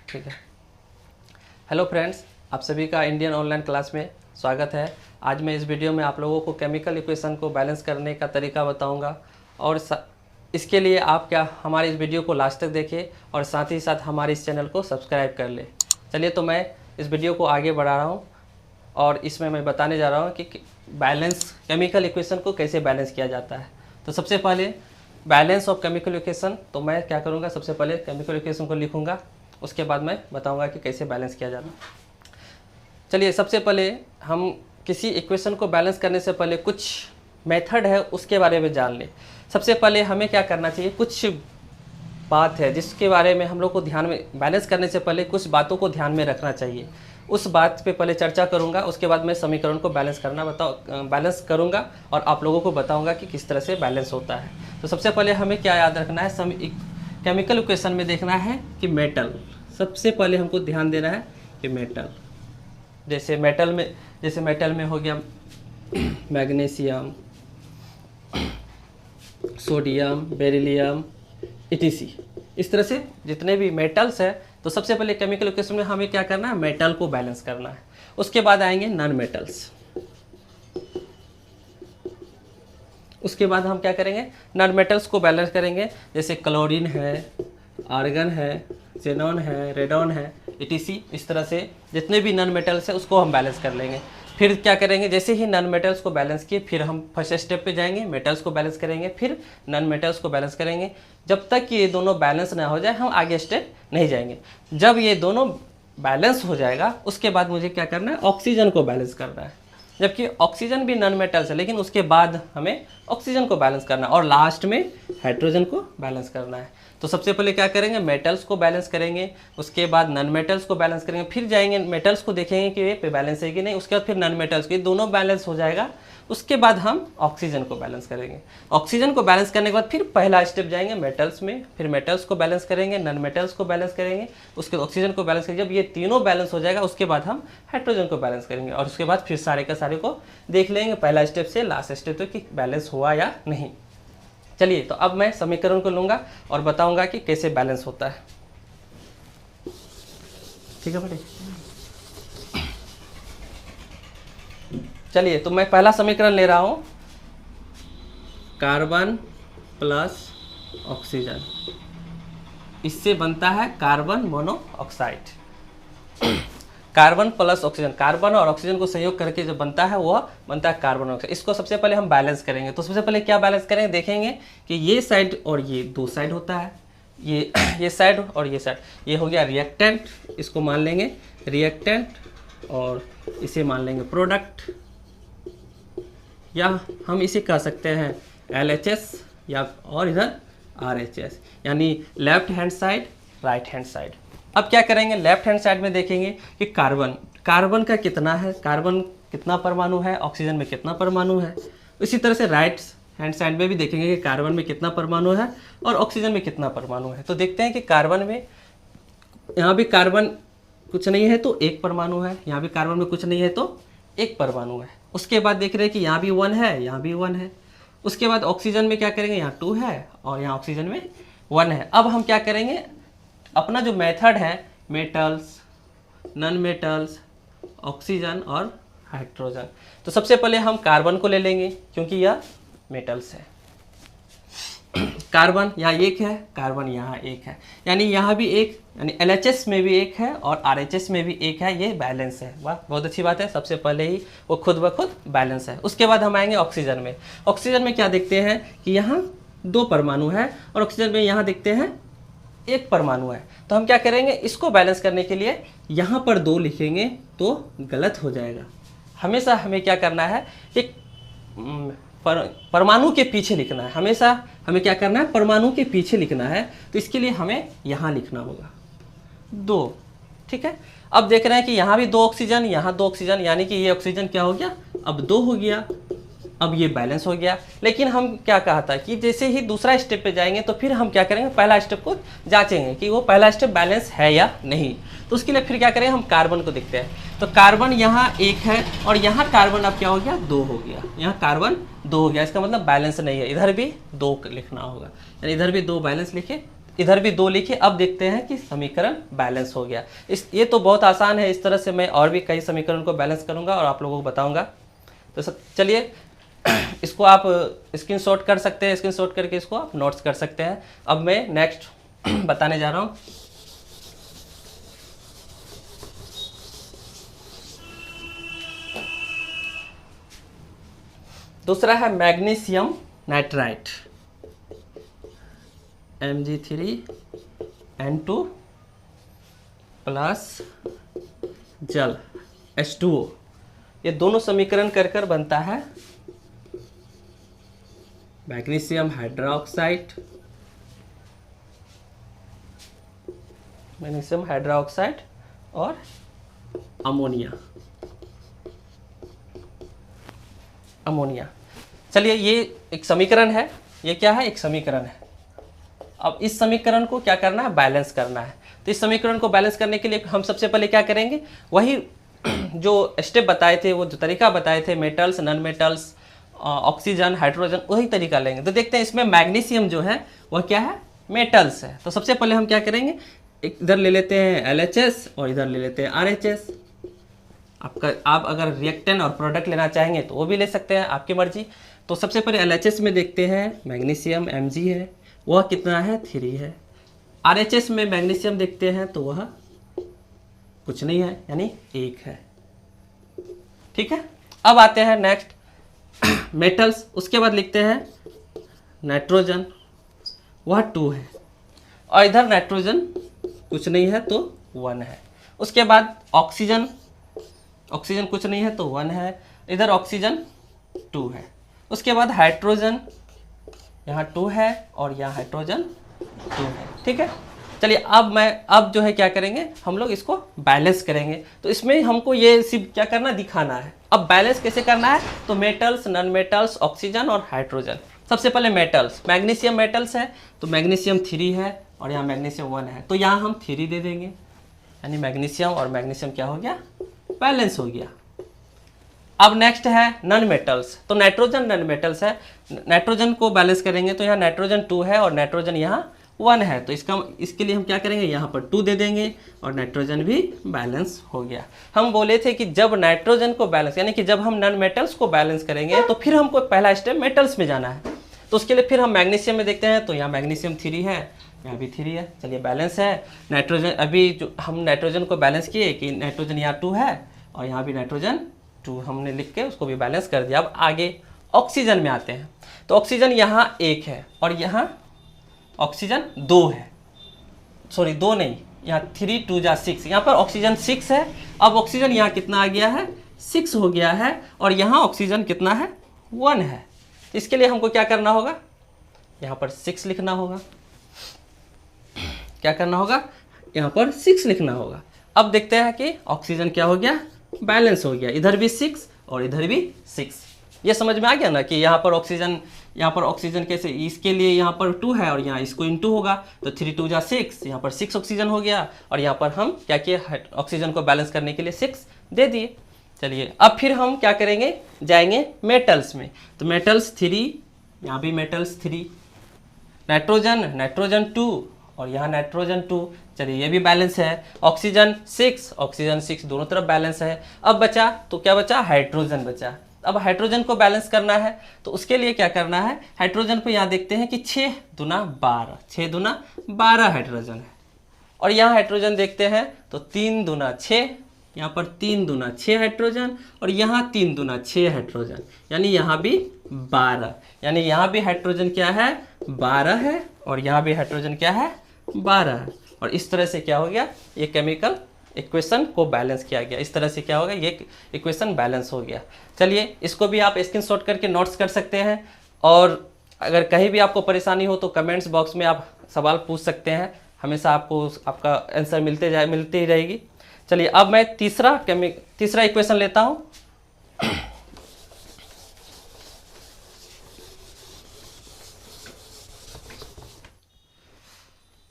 ठीक है। Hello friends, आप सभी का इंडियन ऑनलाइन क्लास में स्वागत है। आज मैं इस वीडियो में आप लोगों को केमिकल इक्वेशन को बैलेंस करने का तरीका बताऊंगा और इसके लिए आप क्या हमारे इस वीडियो को लास्ट तक देखें और साथ ही साथ हमारे इस चैनल को सब्सक्राइब कर लें। चलिए तो मैं इस वीडियो को आगे बढ़ा रहा हूँ और इसमें मैं बताने जा रहा हूँ कि बैलेंस केमिकल इक्वेशन को कैसे बैलेंस किया जाता है। तो सबसे पहले बैलेंस ऑफ केमिकल इक्वेशन, तो मैं क्या करूँगा, सबसे पहले केमिकल इक्वेशन को लिखूँगा, उसके बाद मैं बताऊँगा कि कैसे बैलेंस किया जाता है। चलिए सबसे पहले हम किसी इक्वेशन को बैलेंस करने से पहले कुछ मेथड है उसके बारे में जान लें। सबसे पहले हमें क्या करना चाहिए, कुछ बात है जिसके बारे में हम लोग को ध्यान में, बैलेंस करने से पहले कुछ बातों को ध्यान में रखना चाहिए। उस बात पे पहले चर्चा करूंगा, उसके बाद मैं समीकरण को बैलेंस बैलेंस करूंगा और आप लोगों को बताऊंगा कि किस तरह से बैलेंस होता है। तो सबसे पहले हमें क्या याद रखना है, केमिकल इक्वेशन में देखना है कि मेटल, सबसे पहले हमको ध्यान देना है कि मेटल, जैसे मेटल में हो गया मैग्नीशियम, सोडियम, बेरिलियम, इटीसी, इस तरह से जितने भी मेटल्स है। तो सबसे पहले केमिकल इक्वेशन में हमें क्या करना है, मेटल को बैलेंस करना है। उसके बाद आएंगे नॉन मेटल्स, उसके बाद हम क्या करेंगे, नॉन मेटल्स को बैलेंस करेंगे, जैसे क्लोरीन है, आर्गन है, जेनॉन है, रेडॉन है, इटीसी, इस तरह से जितने भी नॉन मेटल्स है उसको हम बैलेंस कर लेंगे। फिर क्या करेंगे, जैसे ही नॉन मेटल्स को बैलेंस किए फिर हम फर्स्ट स्टेप पे जाएंगे, मेटल्स को बैलेंस करेंगे, फिर नॉन मेटल्स को बैलेंस करेंगे। जब तक कि ये दोनों बैलेंस ना हो जाए हम आगे स्टेप नहीं जाएंगे। जब ये दोनों बैलेंस हो जाएगा उसके बाद मुझे क्या करना है, ऑक्सीजन को बैलेंस करना है। जबकि ऑक्सीजन भी नॉन मेटल्स है, लेकिन उसके बाद हमें ऑक्सीजन को बैलेंस करना है और लास्ट में हाइड्रोजन को बैलेंस करना है। तो सबसे पहले क्या करेंगे, मेटल्स को बैलेंस करेंगे, उसके बाद नॉन मेटल्स को बैलेंस करेंगे, फिर जाएंगे मेटल्स को देखेंगे कि ये पे बैलेंस है कि नहीं, उसके बाद फिर नॉन मेटल्स को, दोनों बैलेंस हो जाएगा। उसके बाद हम ऑक्सीजन को बैलेंस करेंगे। ऑक्सीजन को बैलेंस करने के बाद फिर पहला स्टेप जाएंगे मेटल्स में, फिर मेटल्स को बैलेंस करेंगे, नॉन मेटल्स को बैलेंस करेंगे, उसके बाद ऑक्सीजन को बैलेंस करेंगे। जब ये तीनों बैलेंस हो जाएगा उसके बाद हम हाइड्रोजन को बैलेंस करेंगे और उसके बाद फिर सारे का सारे को देख लेंगे पहला स्टेप से लास्ट स्टेप तक कि बैलेंस हुआ या नहीं। चलिए तो अब मैं समीकरण को लूँगा और बताऊंगा कि कैसे बैलेंस होता है। ठीक है बेटे, चलिए तो मैं पहला समीकरण ले रहा हूँ, कार्बन प्लस ऑक्सीजन, इससे बनता है carbon monoxide. Carbon plus oxygen, carbon और ऑक्सीजन को संयोग करके जो बनता है वह बनता है कार्बन ऑक्साइड। इसको सबसे पहले हम बैलेंस करेंगे। तो सबसे पहले क्या बैलेंस करेंगे, देखेंगे कि ये साइड और ये दो साइड होता है, ये साइड और ये साइड, ये हो गया रिएक्टेंट, इसको मान लेंगे रिएक्टेंट और इसे मान लेंगे प्रोडक्ट, या हम इसे कह सकते हैं LHS या और इधर RHS, यानी left hand side right hand side. अब क्या करेंगे, लेफ्ट हैंड साइड में देखेंगे कि कार्बन का कितना है, कार्बन कितना परमाणु है, ऑक्सीजन में कितना परमाणु है। इसी तरह से राइट हैंड साइड में भी देखेंगे कि कार्बन में कितना परमाणु है और ऑक्सीजन में कितना परमाणु है। तो देखते हैं कि कार्बन में, यहाँ भी कार्बन कुछ नहीं है तो एक परमाणु है, यहाँ भी कार्बन में कुछ नहीं है तो एक परमाणु है। उसके बाद देख रहे हैं कि यहाँ भी 1 है, यहाँ भी 1 है। उसके बाद ऑक्सीजन में क्या करेंगे, यहाँ 2 है और यहाँ ऑक्सीजन में 1 है। अब हम क्या करेंगे, अपना जो मेथड है मेटल्स, नॉन मेटल्स, ऑक्सीजन और हाइड्रोजन, तो सबसे पहले हम कार्बन को ले लेंगे क्योंकि यह मेटल्स है। कार्बन यहाँ एक है, कार्बन यहाँ एक है, यानी यहाँ भी एक, यानी LHS में भी एक है और RHS में भी एक है, ये बैलेंस है। वाह, बहुत अच्छी बात है, सबसे पहले ही वो खुद ब खुद बैलेंस है। उसके बाद हम आएंगे ऑक्सीजन में। ऑक्सीजन में क्या देखते हैं कि यहाँ 2 परमाणु है और ऑक्सीजन में यहाँ देखते हैं 1 परमाणु है। तो हम क्या करेंगे, इसको बैलेंस करने के लिए यहाँ पर 2 लिखेंगे तो गलत हो जाएगा। हमेशा हमें क्या करना है, एक परमाणु के पीछे लिखना है, हमेशा हमें क्या करना है, परमाणु के पीछे लिखना है। तो इसके लिए हमें यहाँ लिखना होगा 2, ठीक है। अब देख रहे हैं कि यहाँ भी 2 ऑक्सीजन, यहाँ 2 ऑक्सीजन, यानी कि ये ऑक्सीजन क्या हो गया, अब 2 हो गया, अब ये बैलेंस हो गया। लेकिन हम क्या कहा था कि जैसे ही दूसरा स्टेप पे जाएंगे तो फिर हम क्या करेंगे, पहला स्टेप को जांचेंगे कि वो पहला स्टेप बैलेंस है या नहीं। तो उसके लिए फिर क्या करेंगे, हम कार्बन को देखते हैं। तो कार्बन यहाँ 1 है और यहाँ कार्बन अब क्या हो गया, 2 हो गया, यहाँ कार्बन 2 हो गया। इसका मतलब बैलेंस नहीं है, इधर भी 2 लिखना होगा, यानी इधर भी 2 बैलेंस लिखे इधर भी 2 लिखे। अब देखते हैं कि समीकरण बैलेंस हो गया। ये तो बहुत आसान है। इस तरह से मैं और भी कई समीकरण को बैलेंस करूंगा और आप लोगों को बताऊंगा। तो चलिए इसको आप स्क्रीनशॉट कर सकते हैं, स्क्रीनशॉट करके इसको आप नोट्स कर सकते हैं। अब मैं नेक्स्ट बताने जा रहा हूँ। दूसरा है मैग्नीशियम नाइट्राइट, Mg3N2 प्लस जल H2O। ये दोनों समीकरण कर बनता है मैग्नीशियम हाइड्रोक्साइड, और अमोनिया। चलिए ये एक समीकरण है। ये क्या है? एक समीकरण है। अब इस समीकरण को क्या करना है? बैलेंस करना है। तो इस समीकरण को बैलेंस करने के लिए हम सबसे पहले क्या करेंगे? वही जो स्टेप बताए थे, वो जो तरीका बताए थे, metals, non metals, oxygen, hydrogen, वही तरीका लेंगे। तो देखते हैं इसमें मैग्नीशियम जो है वह क्या है? मेटल्स है। तो सबसे पहले हम क्या करेंगे? इधर ले लेते हैं LHS और इधर ले लेते हैं RHS। आप अगर रिएक्टेंट और प्रोडक्ट लेना चाहेंगे तो वो भी ले सकते हैं, आपकी मर्जी। तो सबसे पहले LHS में देखते हैं, मैग्नीशियम Mg है, वह कितना है? 3 है। RHS में मैग्नीशियम देखते हैं तो वह कुछ नहीं है, यानी 1 है। ठीक है। अब आते हैं नेक्स्ट मेटल्स। उसके बाद लिखते हैं नाइट्रोजन, वह 2 है, और इधर नाइट्रोजन कुछ नहीं है तो 1 है। उसके बाद ऑक्सीजन कुछ नहीं है तो 1 है, इधर ऑक्सीजन 2 है। उसके बाद हाइड्रोजन, यहाँ 2 है और यहाँ हाइड्रोजन 2 है। ठीक है। चलिए अब जो है क्या करेंगे? हम लोग इसको बैलेंस करेंगे। तो इसमें हमको ये सिर्फ क्या करना, दिखाना है। अब बैलेंस कैसे करना है? तो मेटल्स, नॉन मेटल्स, ऑक्सीजन और हाइड्रोजन। सबसे पहले मेटल्स, मैग्नीशियम मेटल्स है तो मैग्नीशियम 3 है और यहाँ मैग्नीशियम 1 है, तो यहाँ हम 3 दे देंगे, यानी मैग्नीशियम और मैग्नीशियम क्या हो गया? बैलेंस हो गया। अब नेक्स्ट है नॉन मेटल्स। तो नाइट्रोजन नॉन मेटल्स है, नाइट्रोजन को बैलेंस करेंगे तो यहाँ नाइट्रोजन 2 है और नाइट्रोजन यहाँ 1 है, तो इसके लिए हम क्या करेंगे? यहाँ पर 2 दे देंगे और नाइट्रोजन भी बैलेंस हो गया। हम बोले थे कि जब नाइट्रोजन को बैलेंस, यानी कि जब हम नॉन मेटल्स को बैलेंस करेंगे तो फिर हमको पहला स्टेप मेटल्स में जाना है। तो उसके लिए फिर हम मैग्नीशियम में देखते हैं, तो यहाँ मैग्नीशियम 3 है, यहाँ भी 3 है। चलिए बैलेंस है। नाइट्रोजन, अभी जो हम नाइट्रोजन को बैलेंस किए कि नाइट्रोजन यहाँ 2 है और यहाँ भी नाइट्रोजन 2 हमने लिख के उसको भी बैलेंस कर दिया। अब आगे ऑक्सीजन में आते हैं। तो ऑक्सीजन यहाँ 1 है और यहाँ ऑक्सीजन 2 है, सॉरी 2 नहीं, यहाँ 3 2 जा 6, यहाँ पर ऑक्सीजन 6 है। अब ऑक्सीजन यहाँ कितना आ गया है? 6 हो गया है और यहाँ ऑक्सीजन कितना है? 1 है। तो इसके लिए हमको क्या करना होगा? यहाँ पर 6 लिखना होगा। क्या करना होगा? यहाँ पर 6 लिखना होगा। अब देखते हैं कि ऑक्सीजन क्या हो गया? बैलेंस हो गया। इधर भी 6 और इधर भी 6। ये समझ में आ गया ना कि यहाँ पर ऑक्सीजन कैसे? इसके लिए यहाँ पर 2 है और यहाँ इसको इंटू होगा, तो 3 2 जा 6, यहाँ पर 6 ऑक्सीजन हो गया और यहाँ पर हम क्या किए? ऑक्सीजन को बैलेंस करने के लिए 6 दे दिए। चलिए अब फिर हम क्या करेंगे? जाएंगे मेटल्स में। तो मेटल्स 3, यहाँ भी मेटल्स 3, नाइट्रोजन 2 और यहाँ नाइट्रोजन 2। चलिए ये भी बैलेंस है। ऑक्सीजन 6 दोनों तरफ बैलेंस है। अब बचा तो क्या बचा? हाइड्रोजन बचा। अब हाइड्रोजन को बैलेंस करना है तो उसके लिए क्या करना है? हाइड्रोजन को यहाँ देखते हैं कि 6 दूना 12 हाइड्रोजन है, और यहाँ हाइड्रोजन देखते हैं तो 3 दूना 6, यहाँ पर 3 दूना 6 हाइड्रोजन और यहाँ 3 दूना 6 हाइड्रोजन, यानी यहाँ भी 12, यानी यहाँ भी हाइड्रोजन क्या है? 12 है और यहाँ भी हाइड्रोजन क्या है? 12 है। और इस तरह से क्या हो गया? ये केमिकल इक्वेशन को बैलेंस किया गया। इस तरह से क्या होगा? ये इक्वेशन बैलेंस हो गया। चलिए इसको भी आप स्क्रीनशॉट करके नोट्स कर सकते हैं, और अगर कहीं भी आपको परेशानी हो तो कमेंट्स बॉक्स में आप सवाल पूछ सकते हैं, हमेशा आपको आपका आंसर मिलती ही रहेगी। चलिए अब मैं तीसरा इक्वेशन लेता हूँ।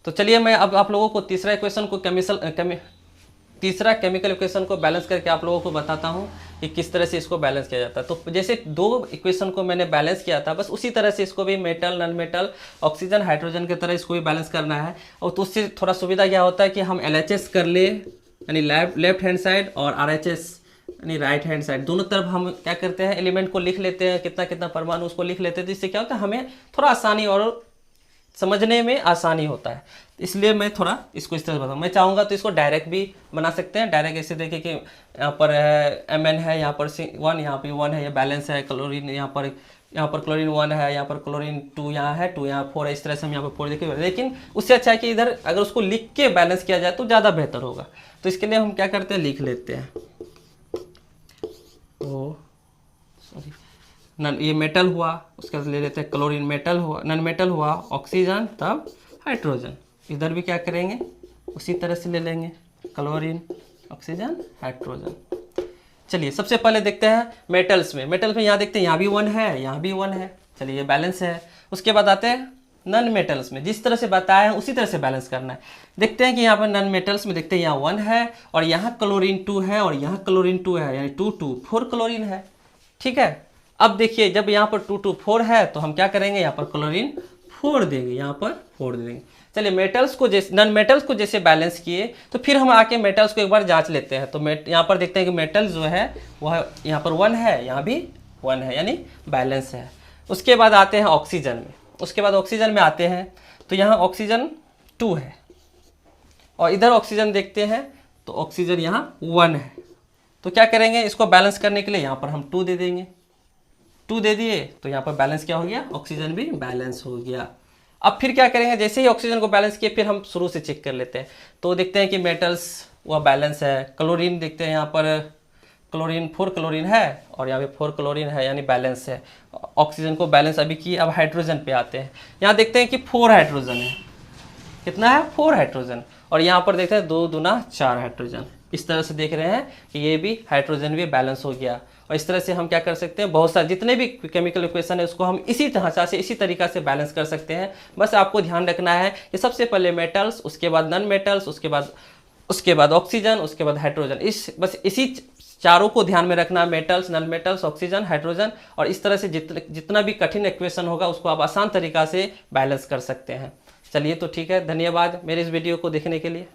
तो चलिए मैं अब आप लोगों को तीसरा इक्वेशन को तीसरा केमिकल इक्वेशन को बैलेंस करके आप लोगों को बताता हूँ कि किस तरह से इसको बैलेंस किया जाता है। तो जैसे दो इक्वेशन को मैंने बैलेंस किया था, बस उसी तरह से इसको भी metal, non metal, oxygen, hydrogen की तरह इसको भी बैलेंस करना है। और तो उससे थोड़ा सुविधा क्या होता है कि हम LHS कर ले, यानी लेफ्ट हैंड साइड, और RHS यानी राइट हैंड साइड, दोनों तरफ हम क्या करते हैं, एलिमेंट को लिख लेते हैं, कितना कितना परमाणु उसको लिख लेते हैं। तो इससे क्या होता है, हमें थोड़ा आसानी और समझने में आसानी होता है। इसलिए मैं थोड़ा इसको इस तरह बताऊँ। मैं चाहूँगा तो इसको डायरेक्ट भी बना सकते हैं। डायरेक्ट ऐसे देखिए कि यहाँ पर Mn है, यहाँ पर 1, यहाँ पे 1 है, ये बैलेंस है। क्लोरीन यहाँ पर क्लोरीन 1 है, यहाँ पर क्लोरीन 2 यहाँ है, 2 यहाँ 4 है। इस तरह से हम यहाँ पर 4 देखिए। लेकिन उससे अच्छा है कि इधर अगर उसको लिख के बैलेंस किया जाए तो ज़्यादा बेहतर होगा। तो इसके लिए हम क्या करते हैं, लिख लेते हैं। नन ये मेटल हुआ, उसके बाद ले लेते हैं क्लोरीन, मेटल हुआ, नॉन मेटल हुआ, ऑक्सीजन, तब हाइड्रोजन। इधर भी क्या करेंगे, उसी तरह से ले लेंगे, क्लोरीन, ऑक्सीजन, हाइड्रोजन। चलिए सबसे पहले देखते हैं मेटल्स में। मेटल्स में यहाँ देखते हैं, यहाँ भी 1 है, यहाँ भी 1 है। चलिए ये बैलेंस है। उसके बाद आते हैं नॉन मेटल्स में। जिस तरह से बताया है उसी तरह से बैलेंस करना है। देखते हैं कि यहाँ पर नॉन मेटल्स में देखते हैं, यहाँ 1 है और यहाँ क्लोरीन 2 है और यहाँ क्लोरीन 2 है, यानी 2 2 4 क्लोरीन है। ठीक है। अब देखिए जब यहाँ पर 2 2 4 है तो हम क्या करेंगे, यहाँ पर क्लोरीन 4 देंगे, यहाँ पर 4 दे देंगे। चलिए मेटल्स को जैसे नॉन मेटल्स को जैसे बैलेंस किए, तो फिर हम आके मेटल्स को एक बार जांच लेते हैं। तो यहाँ पर देखते हैं कि मेटल्स जो है वह यहाँ पर 1 है, यहाँ भी 1 है, यानी बैलेंस है। उसके बाद आते हैं ऑक्सीजन में। उसके बाद ऑक्सीजन में आते हैं तो यहाँ ऑक्सीजन 2 है और इधर ऑक्सीजन देखते हैं तो ऑक्सीजन यहाँ 1 है। तो क्या करेंगे, इसको बैलेंस करने के लिए यहाँ पर हम 2 दे देंगे। 2 दे दिए तो यहाँ पर बैलेंस क्या हो गया, ऑक्सीजन भी बैलेंस हो गया। अब फिर क्या करेंगे, जैसे ही ऑक्सीजन को बैलेंस किए फिर हम शुरू से चेक कर लेते हैं। तो देखते हैं कि मेटल्स वह बैलेंस है। क्लोरीन देखते हैं, यहाँ पर क्लोरीन 4 क्लोरीन है और यहाँ पे 4 क्लोरीन है, यानी बैलेंस है। ऑक्सीजन को बैलेंस अभी किए। अब हाइड्रोजन पे आते हैं। यहाँ देखते हैं कि 4 हाइड्रोजन है। कितना है, 4 हाइड्रोजन। और यहाँ पर देखते हैं 2 दूना 4 हाइड्रोजन। इस तरह से देख रहे हैं कि ये भी हाइड्रोजन भी बैलेंस हो गया। और इस तरह से हम क्या कर सकते हैं, बहुत सारे जितने भी केमिकल इक्वेशन है उसको हम इसी ढांचा से, इसी तरीका से बैलेंस कर सकते हैं। बस आपको ध्यान रखना है कि सबसे पहले मेटल्स, उसके बाद नॉन मेटल्स, उसके बाद ऑक्सीजन, उसके बाद हाइड्रोजन। बस इसी चारों को ध्यान में रखना, metals, non metals, oxygen, hydrogen. और इस तरह से जितना भी कठिन इक्वेशन होगा उसको आप आसान तरीका से बैलेंस कर सकते हैं। चलिए तो ठीक है, धन्यवाद मेरे इस वीडियो को देखने के लिए।